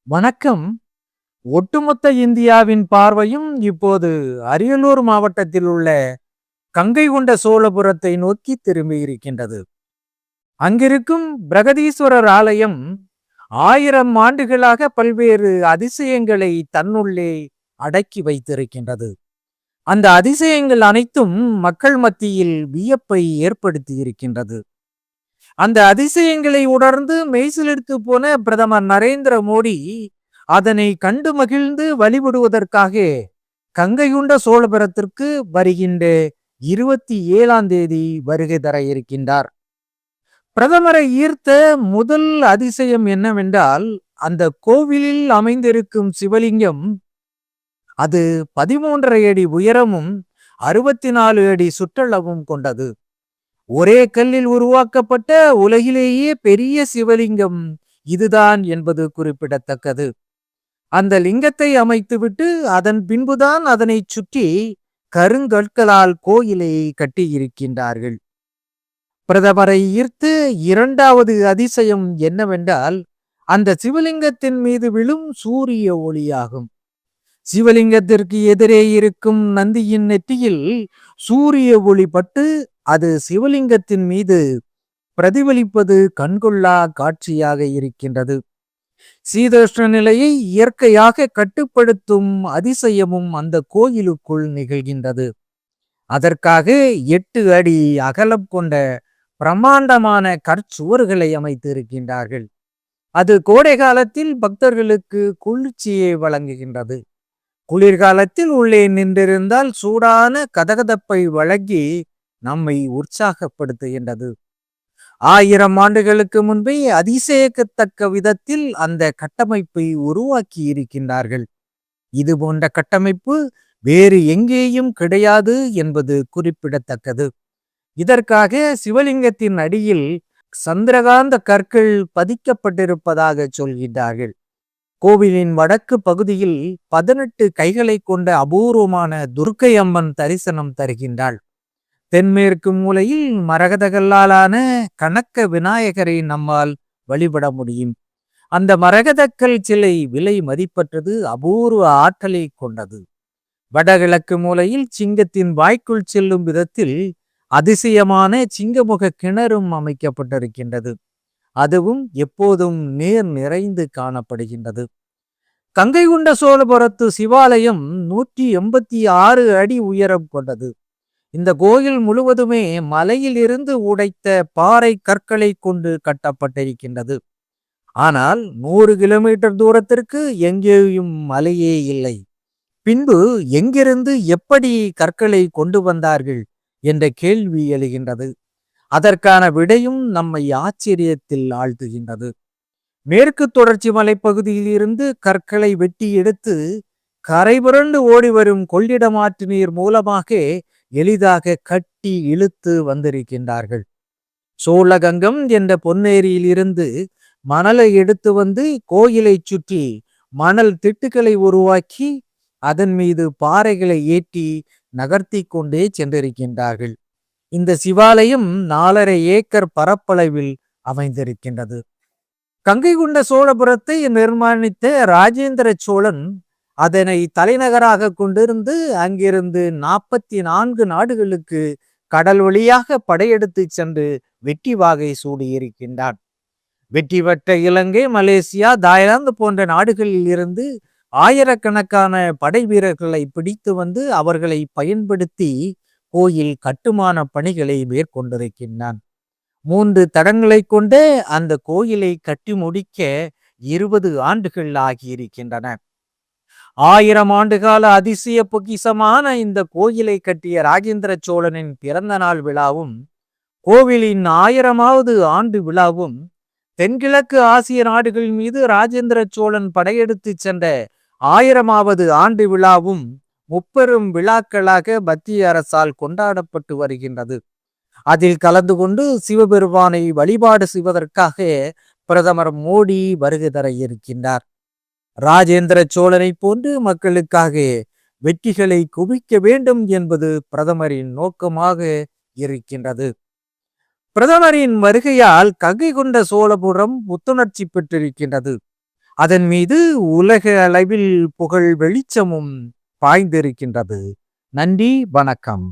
வணக்கம். ஒட்டுமொத்த இந்தியாவின் பார்வையும் இப்போது அரியலூர் மாவட்டத்தில் உள்ள கங்கை கொண்ட சோழபுரத்தை நோக்கி திரும்பி இருக்கின்றது. அங்கிருக்கும் பிரகதீஸ்வரர் ஆலயம் 1000 ஆண்டுகளாக பல்வேறு அதிசயங்களை தன்னுள்ளே அடக்கி வைத்திருக்கின்றது. அந்த அதிசயங்கள் அனைத்தும் மக்கள் மத்தியில் வியப்பை ஏற்படுத்தி இருக்கின்றது. அந்த அதிசயங்களை உணர்ந்து மெய்சிலிர்த்து போன பிரதமர் நரேந்திர மோடி அதனை கண்டு மகிழ்ந்து வழிபடுவதற்காக கங்கையுண்ட சோழபுரத்திற்கு வருகின்ற 27ஆம் தேதி வருகை தர இருக்கின்றார். பிரதமரை ஈர்த்த முதல் அதிசயம் என்னவென்றால், அந்த கோவிலில் அமைந்திருக்கும் சிவலிங்கம் அது 13.5 அடி உயரமும் 64 அடி சுற்றளவும் கொண்டது. ஒரே கல்லில் உருவாக்கப்பட்ட உலகிலேயே பெரிய சிவலிங்கம் இதுதான் என்பது குறிப்பிடத்தக்கது. அந்த லிங்கத்தை அமைத்துவிட்டு அதன் பின்புதான் அதனை சுற்றி கருங்கற்களால் கோயிலை கட்டியிருக்கின்றார்கள். பிரதமரை ஈர்த்து இரண்டாவது அதிசயம் என்னவென்றால், அந்த சிவலிங்கத்தின் மீது விழும் சூரிய ஒளியாகும். சிவலிங்கத்திற்கு எதிரே இருக்கும் நந்தியின் நெற்றியில் சூரிய ஒளி பட்டு அது சிவலிங்கத்தின் மீது பிரதிபலிப்பது கண்கொள்ளா காட்சியாக இருக்கின்றது. சீதோஷ்ண நிலையை இயற்கையாக கட்டுப்படுத்தும் அதிசயமும் அந்த கோயிலுக்குள் நிகழ்கின்றது. அதற்காக 8 அடி அகலம் கொண்ட பிரம்மாண்டமான கற்சுவர்களை அமைத்து இருக்கின்றார்கள். அது கோடை காலத்தில் பக்தர்களுக்கு குளிர்ச்சியை வழங்குகின்றது. குளிர்காலத்தில் உள்ளே நின்றிருந்தால் சூடான கதகதப்பை வழங்கி நம்மை உற்சாகப்படுத்துகின்றது. 1000 ஆண்டுகளுக்கு முன்பே அதிசயக்கத்தக்க விதத்தில் அந்த கட்டமைப்பை உருவாக்கி இருக்கின்றார்கள். இது போன்ற கட்டமைப்பு வேறு எங்கேயும் கிடையாது என்பது குறிப்பிடத்தக்கது. இதற்காக சிவலிங்கத்தின் அடியில் சந்திரகாந்த கற்கள் பதிக்கப்பட்டிருப்பதாக சொல்கின்றார்கள். கோவிலின் வடக்கு பகுதியில் 18 கைகளை கொண்ட அபூர்வமான துர்க்கை அம்மன் தரிசனம் தருகின்றாள். தென்மேற்கு மூலையில் மரகதகல்லாலான கனக்க விநாயகரை நம்மால் வழிபட முடியும். அந்த மரகதக்கல் சிலை விலை மதிப்பற்றது, அபூர்வ ஆற்றலை கொண்டது. வடகிழக்கு மூலையில் சிங்கத்தின் வாய்க்குள் செல்லும் விதத்தில் அதிசயமான சிங்கமுக கிணறும் அமைக்கப்பட்டிருக்கின்றது. அதுவும் எப்போதும் நேர் நிறைந்து காணப்படுகின்றது. கங்கை கொண்ட சோழபுரத்து சிவாலயம் 186 அடி உயரம் கொண்டது. இந்த கோயில் முழுவதுமே மலையில் இருந்து உடைத்த பாறை கற்களை கொண்டு கட்டப்பட்டிருக்கின்றது. ஆனால் 100 கிலோமீட்டர் தூரத்திற்கு எங்கேயும் மலையே இல்லை. பின்பு எங்கிருந்து எப்படி கற்களை கொண்டு வந்தார்கள் என்ற கேள்வி எழுகின்றது. அதற்கான விடையும் நம்மை ஆச்சரியத்தில் ஆழ்த்துகின்றது. மேற்கு தொடர்ச்சி மலைப்பகுதியில் இருந்து கற்களை வெட்டி எடுத்து கரைபுரண்டு ஓடி வரும் கொள்ளிடமாற்று நீர் மூலமாக எளிதாக கட்டி இழுத்து வந்திருக்கின்றார்கள். சோழகங்கம் என்ற பொன்னேரியில் இருந்து மணலை எடுத்து வந்து கோயிலை சுற்றி மணல் திட்டுக்களை உருவாக்கி அதன் மீது பாறைகளை ஏற்றி நகர்த்தி கொண்டே சென்றிருக்கின்றார்கள். இந்த சிவாலயம் 4.5 ஏக்கர் பரப்பளவில் அமைந்திருக்கின்றது. கங்கை கொண்ட சோழபுரத்தை நிர்மாணித்த ராஜேந்திர சோழன் அதனை தலைநகராக கொண்டிருந்து அங்கிருந்து 44 நாடுகளுக்கு கடல் வழியாக படையெடுத்து சென்று வெற்றி வாகை சூடியிருக்கின்றான். வெற்றி பெற்ற இலங்கை, மலேசியா, தாய்லாந்து போன்ற நாடுகளில் இருந்து ஆயிரக்கணக்கான படை வீரர்களை பிடித்து வந்து அவர்களை பயன்படுத்தி கோயில் கட்டுமான பணிகளை மேற்கொண்டிருக்கின்றான். 3 தடங்களை கொண்டு அந்த கோயிலை கட்டி முடிக்க 20 ஆண்டுகள் ஆகியிருக்கின்றன. 1000 ஆண்டுகால அதிசய பொக்கிசமான இந்த கோயிலை கட்டிய ராஜேந்திர சோழனின் பிறந்த நாள் விழாவும், கோவிலின் 1000வது ஆண்டு விழாவும், தென்கிழக்கு ஆசிய நாடுகள் மீது ராஜேந்திர சோழன் படையெடுத்து சென்ற 1000வது ஆண்டு விழாவும் முப்பெரும் விழாக்களாக மத்திய அரசால் கொண்டாடப்பட்டு வருகின்றது. அதில் கலந்து கொண்டு சிவபெருமானை வழிபாடு செய்வதற்காக பிரதமர் மோடி வருகை தர இருக்கின்றார். ராஜேந்திர சோழனை போன்று மக்களுக்காக வெற்றிகளை குவிக்க வேண்டும் என்பது பிரதமரின் நோக்கமாக இருக்கின்றது. பிரதமரின் வருகையால் கங்கை கொண்ட சோழபுரம் புத்துணர்ச்சி பெற்றிருக்கின்றது. அதன் மீது உலக அளவில் புகழ் வெளிச்சமும் பாய்ந்திருக்கின்றது. நன்றி, வணக்கம்.